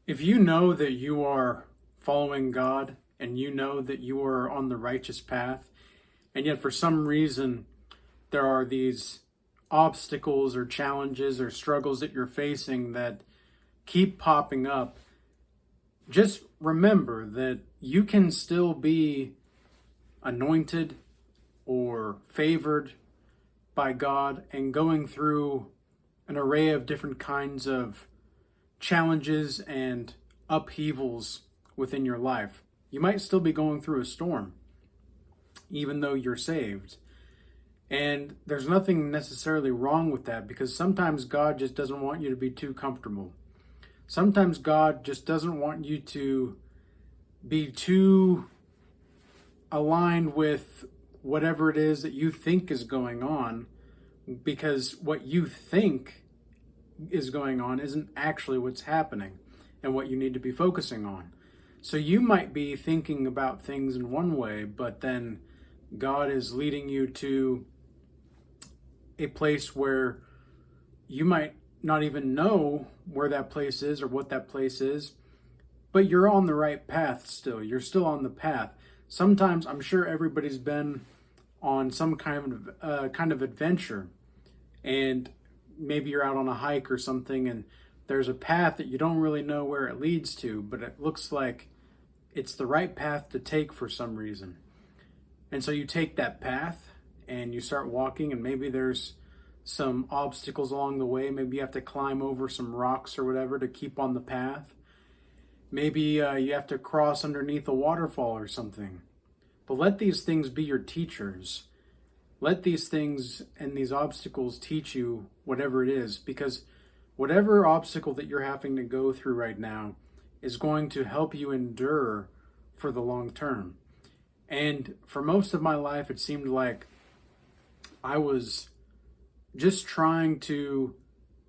If you know that you are following God and you know that you are on the righteous path, and yet for some reason there are these obstacles or challenges or struggles that you're facing that keep popping up, just remember that you can still be anointed or favored by God and going through an array of different kinds of challenges and upheavals within your life. You might still be going through a storm, even though you're saved. And there's nothing necessarily wrong with that because sometimes God just doesn't want you to be too comfortable. Sometimes God just doesn't want you to be too aligned with whatever it is that you think is going on, because what you think is going on isn't actually what's happening and what you need to be focusing on. So you might be thinking about things in one way, but then God is leading you to a place where you might not even know where that place is or what that place is, but you're on the right path still. You're still on the path. Sometimes I'm sure everybody's been on some kind of adventure, and maybe you're out on a hike or something and there's a path that you don't really know where it leads to, but it looks like it's the right path to take for some reason. And so you take that path and you start walking, and maybe there's some obstacles along the way. Maybe you have to climb over some rocks or whatever to keep on the path. Maybe you have to cross underneath a waterfall or something. But let these things be your teachers. Let these things and these obstacles teach you whatever it is, because whatever obstacle that you're having to go through right now is going to help you endure for the long term. And for most of my life, it seemed like I was just trying to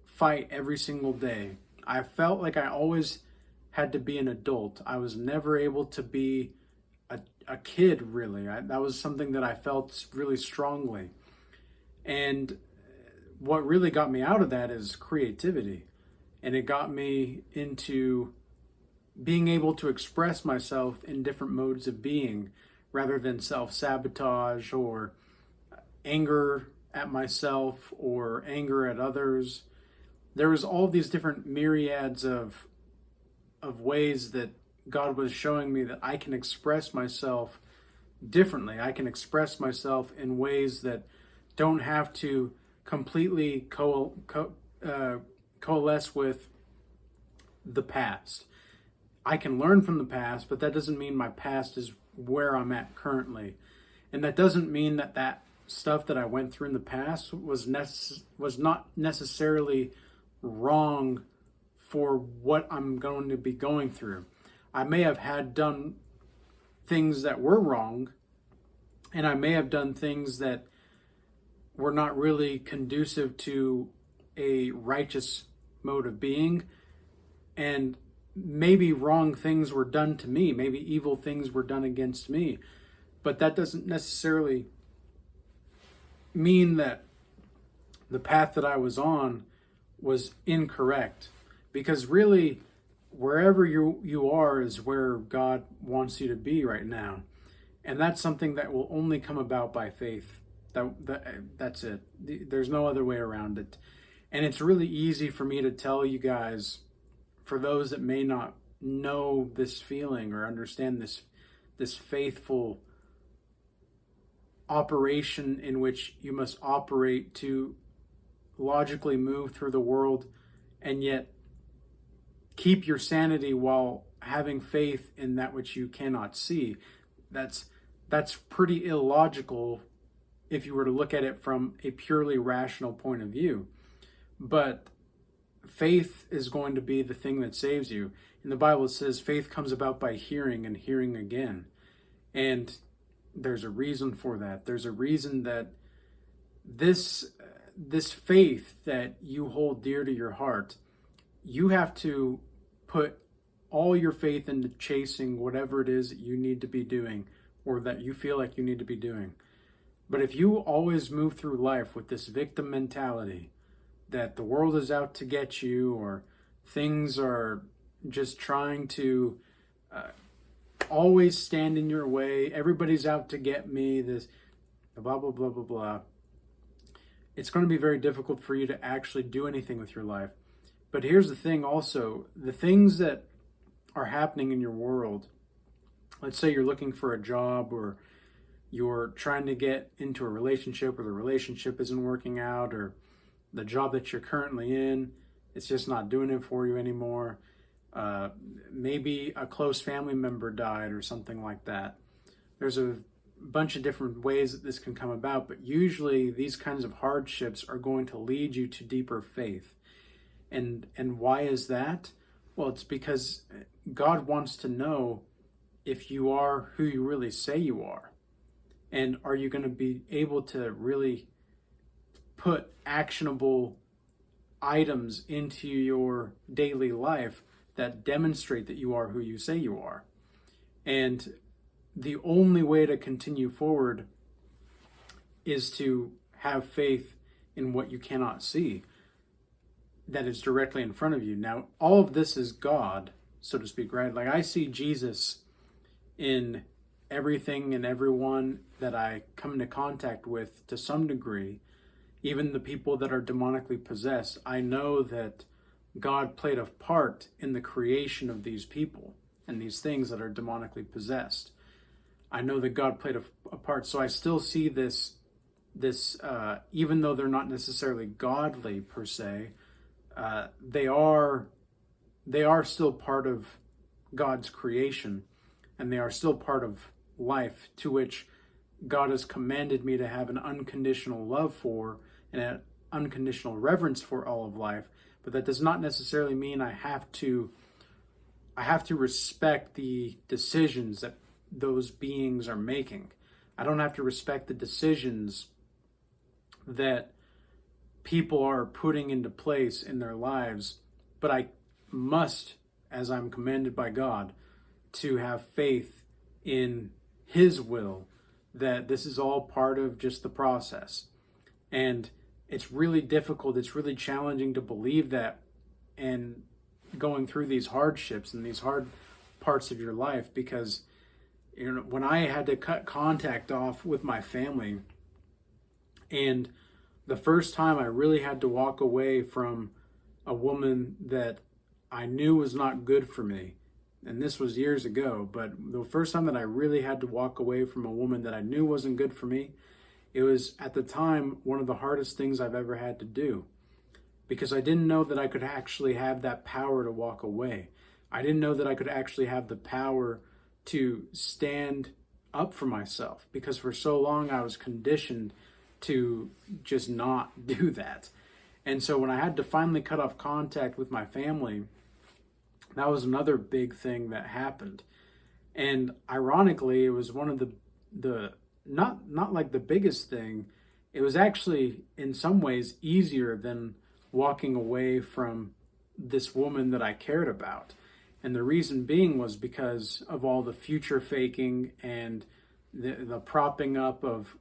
fight every single day. I felt like I always had to be an adult. I was never able to be a kid, really. That was something that I felt really strongly. And what really got me out of that is creativity. And it got me into being able to express myself in different modes of being rather than self-sabotage or anger at myself or anger at others. There was all these different myriads of ways that God was showing me that I can express myself differently. I can express myself in ways that don't have to completely coalesce with the past. I can learn from the past, but that doesn't mean my past is where I'm at currently. And that doesn't mean that that stuff that I went through in the past was not necessarily wrong for what I'm going to be going through. I may have had done things that were wrong, and I may have done things that were not really conducive to a righteous mode of being, and maybe wrong things were done to me, maybe evil things were done against me, but that doesn't necessarily mean that the path that I was on was incorrect, because really wherever you are is where God wants you to be right now. And that's something that will only come about by faith. That's it. There's no other way around it. And it's really easy for me to tell you guys, for those that may not know this feeling or understand this faithful operation in which you must operate to logically move through the world and yet keep your sanity while having faith in that which you cannot see. That's pretty illogical if you were to look at it from a purely rational point of view. But faith is going to be the thing that saves you. In the Bible, it says faith comes about by hearing and hearing again. And there's a reason for that. There's a reason that this faith that you hold dear to your heart, you have to put all your faith into chasing whatever it is that you need to be doing or that you feel like you need to be doing. But if you always move through life with this victim mentality that the world is out to get you, or things are just trying to always stand in your way. Everybody's out to get me. This blah, blah, blah, blah, blah. It's going to be very difficult for you to actually do anything with your life. But here's the thing also, the things that are happening in your world, let's say you're looking for a job, or you're trying to get into a relationship, or the relationship isn't working out, or the job that you're currently in, it's just not doing it for you anymore. Maybe a close family member died or something like that. There's a bunch of different ways that this can come about, but usually these kinds of hardships are going to lead you to deeper faith. And why is that? Well, it's because God wants to know if you are who you really say you are. And are you going to be able to really put actionable items into your daily life that demonstrate that you are who you say you are? And the only way to continue forward is to have faith in what you cannot see, that is directly in front of you. Now, all of this is God, so to speak, right? Like, I see Jesus in everything and everyone that I come into contact with to some degree. Even the people that are demonically possessed, I know that God played a part in the creation of these people and these things that are demonically possessed. I know that God played a part. So I still see this, even though they're not necessarily godly per se, they are still part of God's creation, and they are still part of life, to which God has commanded me to have an unconditional love for and an unconditional reverence for all of life. But that does not necessarily mean I have to respect the decisions that those beings are making. I don't have to respect the decisions that people are putting into place in their lives, but I must, as I'm commanded by God, to have faith in His will, that this is all part of just the process. And it's really difficult, it's really challenging to believe that, and going through these hardships and these hard parts of your life, because when I had to cut contact off with my family, and the first time I really had to walk away from a woman that I knew was not good for me, and this was years ago, but the first time that I really had to walk away from a woman that I knew wasn't good for me, it was at the time one of the hardest things I've ever had to do, because I didn't know that I could actually have that power to walk away. I didn't know that I could actually have the power to stand up for myself, because for so long I was conditioned to just not do that. And so when I had to finally cut off contact with my family, that was another big thing that happened. And ironically, it was one of the not like the biggest thing. It was actually in some ways easier than walking away from this woman that I cared about. And the reason being was because of all the future faking and the propping up of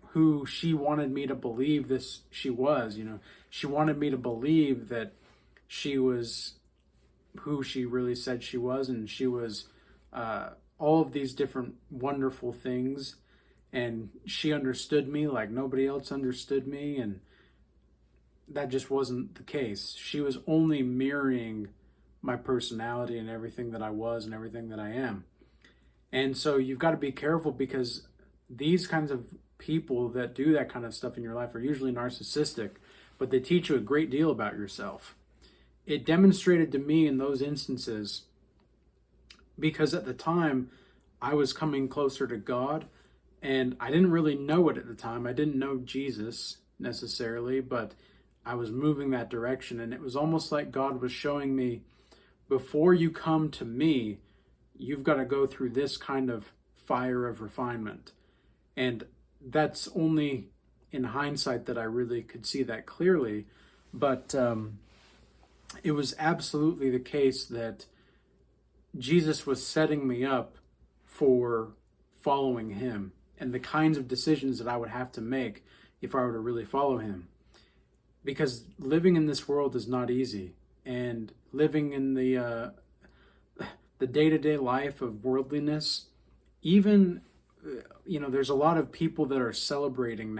who she wanted me to believe she was. She wanted me to believe that she was who she really said she was, and she was all of these different wonderful things, and she understood me like nobody else understood me, and that just wasn't the case. She was only mirroring my personality and everything that I was and everything that I am. And so you've got to be careful, because these kinds of people that do that kind of stuff in your life are usually narcissistic, but they teach you a great deal about yourself. It demonstrated to me in those instances, because at the time I was coming closer to God, and I didn't really know it at the time. I didn't know Jesus necessarily, but I was moving that direction. And it was almost like God was showing me, before you come to me, you've got to go through this kind of fire of refinement. And that's only in hindsight that I really could see that clearly. But it was absolutely the case that Jesus was setting me up for following Him, and the kinds of decisions that I would have to make if I were to really follow Him. Because living in this world is not easy, and living in the the day-to-day life of worldliness, even, there's a lot of people that are celebrating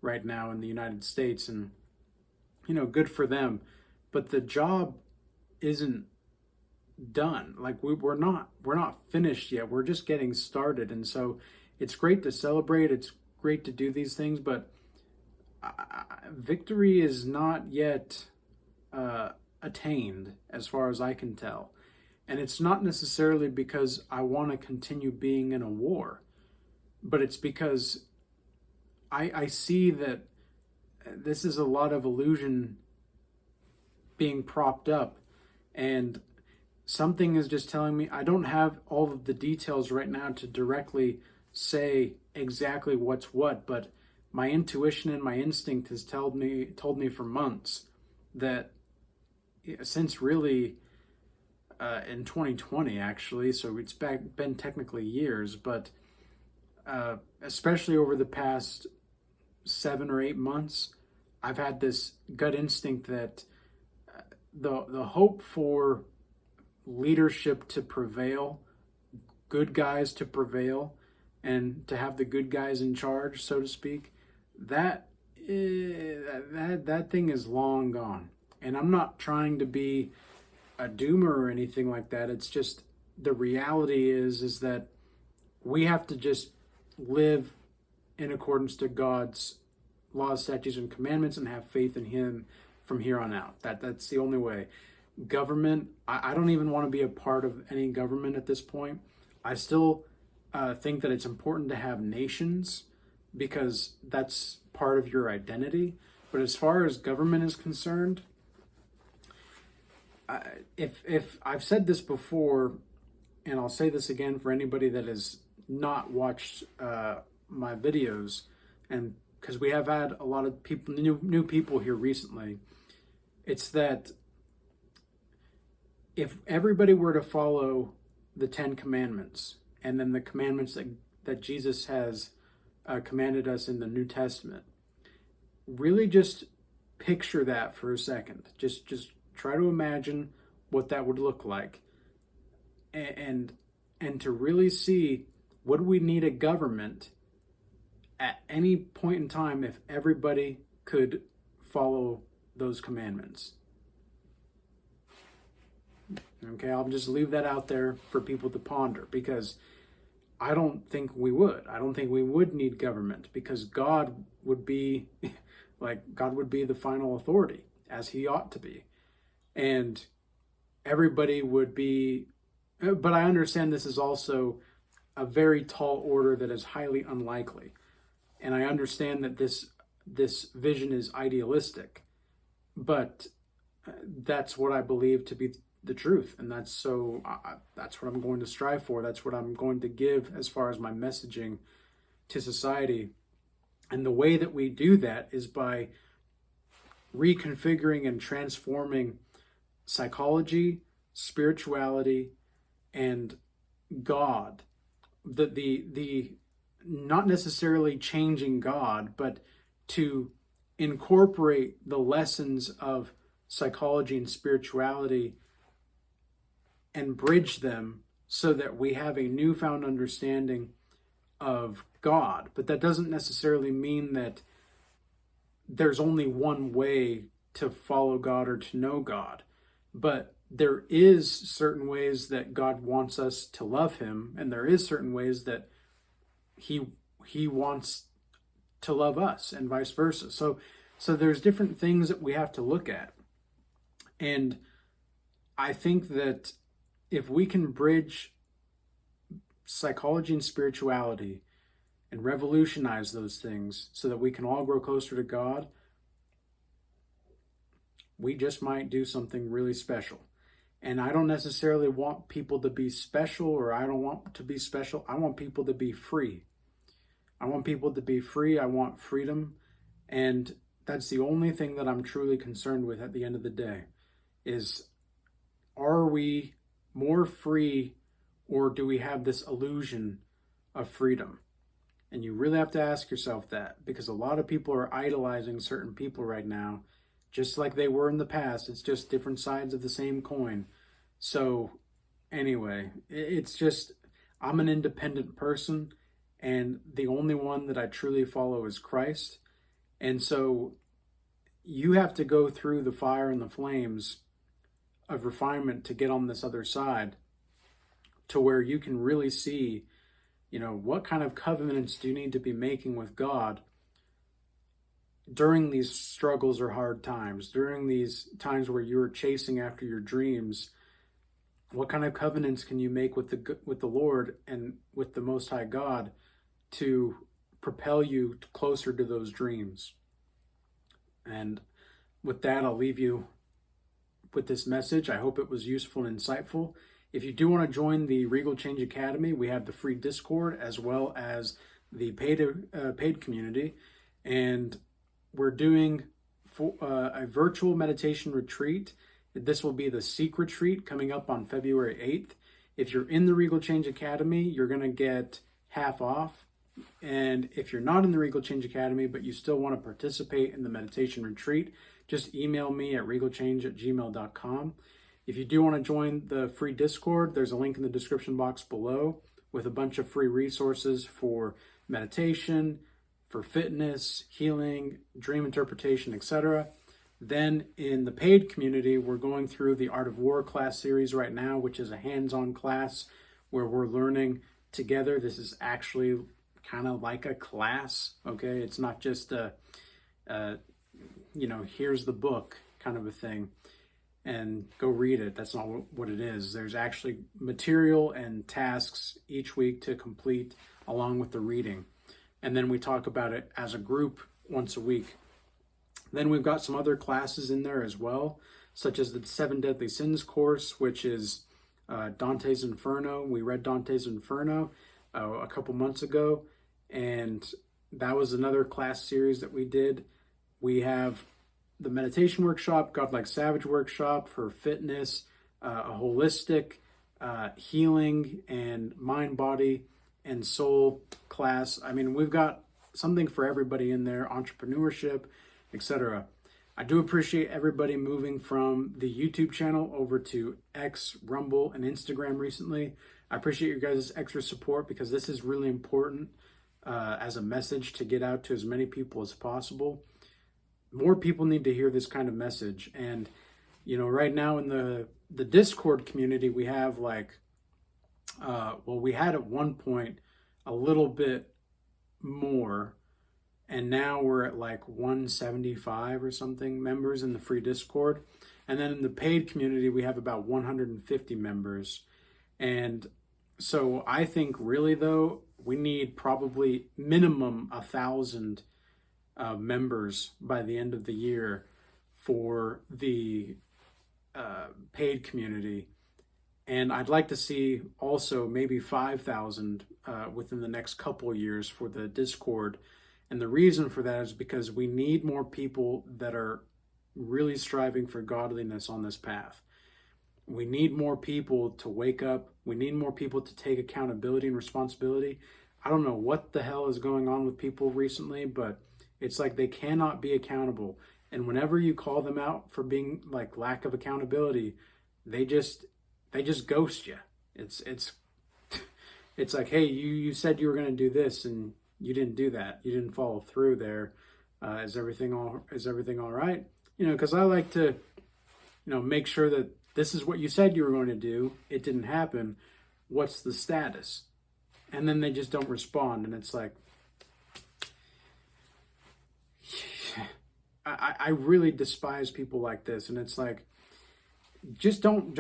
right now in the United States, and, good for them. But the job isn't done. Like we're not finished yet. We're just getting started. And so it's great to celebrate. It's great to do these things, but victory is not yet attained as far as I can tell. And it's not necessarily because I want to continue being in a war, but it's because I see that this is a lot of illusion being propped up, and something is just telling me, I don't have all of the details right now to directly say exactly what's what, but my intuition and my instinct has told me for months that since really in 2020 actually, so it's been technically years, but especially over the past 7 or 8 months, I've had this gut instinct that the hope for leadership to prevail, good guys to prevail, and to have the good guys in charge, so to speak, that thing is long gone. And I'm not trying to be a doomer or anything like that. It's just the reality is that we have to just live in accordance to God's laws, statutes, and commandments, and have faith in Him from here on out. That's the only way. Government, I don't even want to be a part of any government at this point. I still think that it's important to have nations because that's part of your identity. But as far as government is concerned, if I've said this before, and I'll say this again for anybody that has not watched my videos, and because we have had a lot of people, new people here recently, it's that if everybody were to follow the 10 commandments and then the commandments that Jesus has commanded us in the New Testament, really just picture that for a second. Just try to imagine what that would look like, and to really see, would we need a government at any point in time if everybody could follow those commandments? Okay, I'll just leave that out there for people to ponder, because I don't think we would. I don't think we would need government, because God would be the final authority, as He ought to be. And everybody would be, but I understand this is also a very tall order that is highly unlikely. And I understand that this vision is idealistic, but that's what I believe to be the truth, and that's what I'm going to strive for. That's what I'm going to give as far as my messaging to society. And the way that we do that is by reconfiguring and transforming psychology, spirituality, and God. The not necessarily changing God, but to incorporate the lessons of psychology and spirituality and bridge them so that we have a newfound understanding of God. But that doesn't necessarily mean that there's only one way to follow God or to know God. But there is certain ways that God wants us to love Him, and there is certain ways that He wants to love us, and vice versa. So there's different things that we have to look at. And I think that if we can bridge psychology and spirituality and revolutionize those things so that we can all grow closer to God, we just might do something really special. And I don't necessarily want people to be special, or I don't want to be special. I want people to be free. I want people to be free. I want freedom. And that's the only thing that I'm truly concerned with at the end of the day is, are we more free, or do we have this illusion of freedom? And you really have to ask yourself that, because a lot of people are idolizing certain people right now, just like they were in the past. It's just different sides of the same coin. So Anyway, it's just, I'm an independent person, and the only one that I truly follow is Christ. And so you have to go through the fire and the flames of refinement to get on this other side, to where you can really see, what kind of covenants do you need to be making with God during these struggles or hard times, during these times where you're chasing after your dreams. What kind of covenants can you make with the Lord and with the Most High God to propel you closer to those dreams? And with that, I'll leave you with this message. I hope it was useful and insightful. If you do want to join the Regal Change Academy, we have the free Discord as well as the paid community, and we're doing a virtual meditation retreat. This will be the Seek Retreat coming up on February 8th. If you're in the Regal Change Academy, you're going to get half off. And if you're not in the Regal Change Academy, but you still want to participate in the meditation retreat, just email me at regalchange@gmail.com. If you do want to join the free Discord, there's a link in the description box below with a bunch of free resources for meditation, for fitness, healing, dream interpretation, etc. Then in the paid community, we're going through the Art of War class series right now, which is a hands-on class where we're learning together. This is actually kind of like a class, okay? It's not just here's the book kind of a thing and go read it. That's not what it is. There's actually material and tasks each week to complete along with the reading. And then we talk about it as a group once a week. Then we've got some other classes in there as well, such as the 7 Deadly Sins course, which is Dante's Inferno. We read Dante's Inferno a couple months ago, and that was another class series that we did. We have the meditation workshop, Godlike Savage workshop for fitness, a holistic healing and mind, body, and soul class. I mean, we've got something for everybody in there, entrepreneurship, etc. I do appreciate everybody moving from the YouTube channel over to X, Rumble, and Instagram recently. I appreciate your guys' extra support because this is really important as a message to get out to as many people as possible. More people need to hear this kind of message. And, right now in the Discord community, we have we had at one point a little bit more, and now we're at 175 or something members in the free Discord. And then in the paid community, we have about 150 members. And so I think really though, we need probably minimum 1,000 members by the end of the year for the paid community. And I'd like to see also maybe 5,000 within the next couple years for the Discord. And the reason for that is because we need more people that are really striving for godliness on this path. We need more people to wake up. We need more people to take accountability and responsibility. I don't know what the hell is going on with people recently, but it's like they cannot be accountable. And whenever you call them out for being lack of accountability, they just ghost you. It's it's like, hey, you said you were going to do this and you didn't do that. You didn't follow through there. Is everything all right? Because I like to, make sure that this is what you said you were going to do. It didn't happen. What's the status? And then they just don't respond. And it's like, I really despise people like this. And it's like, just don't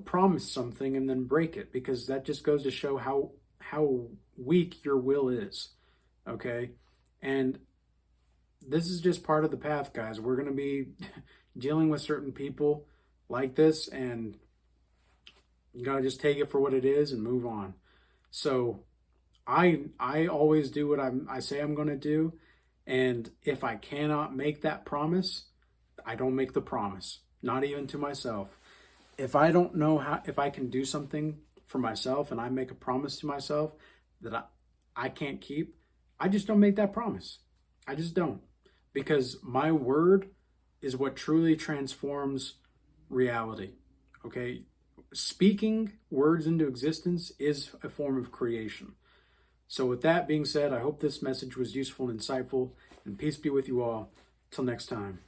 promise something and then break it, because that just goes to show how weak your will is. Okay. And this is just part of the path, guys. We're going to be dealing with certain people like this, and you got to just take it for what it is and move on. So I always do what I say I'm going to do. And if I cannot make that promise, I don't make the promise, not even to myself. If I don't know if I can do something for myself and I make a promise to myself that I can't keep, I just don't make that promise. I just don't. Because my word is what truly transforms reality. Okay? speaking words into existence is a form of creation. So with that being said, I hope this message was useful and insightful, and peace be with you all. Till next time.